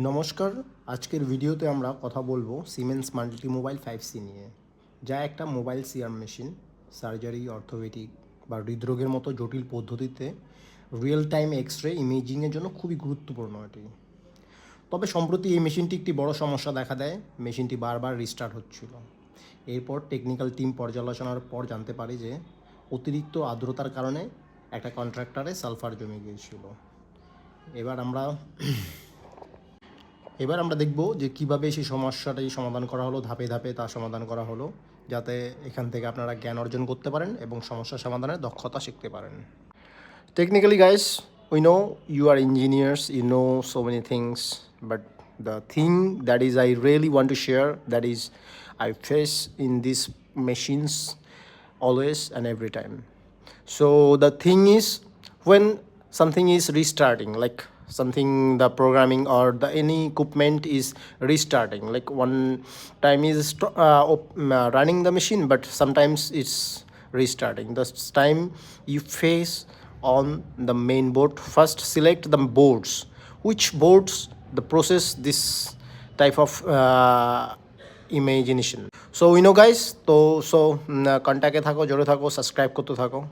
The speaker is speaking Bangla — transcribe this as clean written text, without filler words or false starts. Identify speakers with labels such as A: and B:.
A: নমস্কার, আজকের ভিডিওতে আমরা কথা বলবো সিমেন্স মাল্টিমোবাইল 5C নিয়ে, যা একটা mobile CR machine surgery, orthopaedic বা হৃদরোগের মতো জটিল পদ্ধতিতে রিয়েল টাইম এক্স রে ইমেজিংয়ের জন্য খুবই গুরুত্বপূর্ণ এটি। তবে সম্প্রতি এই মেশিনটি একটি বড় সমস্যা দেখা দেয়, মেশিনটি বারবার রিস্টার্ট হচ্ছিল। এরপর টেকনিক্যাল টিম পর্যালোচনার পর জানতে পারি যে অতিরিক্ত আর্দ্রতার কারণে একটা কন্ট্রাক্টরে সালফার জমে গিয়েছিল। এবার আমরা দেখব যে কীভাবে সেই সমস্যাটাই সমাধান করা হলো, ধাপে ধাপে তা সমাধান করা হলো, যাতে এখান থেকে আপনারা জ্ঞান অর্জন করতে পারেন এবং সমস্যা সমাধানের দক্ষতা শিখতে পারেন। Technically, guys, we know you are engineers, you know so many things, but the thing that is I really want to share, that is I face in these machines always and every time. So the thing is, when something is restarting, like something, the programming or the any equipment is restarting, like one time is running the machine, but sometimes it's restarting. This time you face on the main board, first select the boards, which boards the process this type of imagination. So you know guys, তো কন্ট্যাক্টে থাকো, জোরে থাকো, সাবস্ক্রাইব করতে থাকো।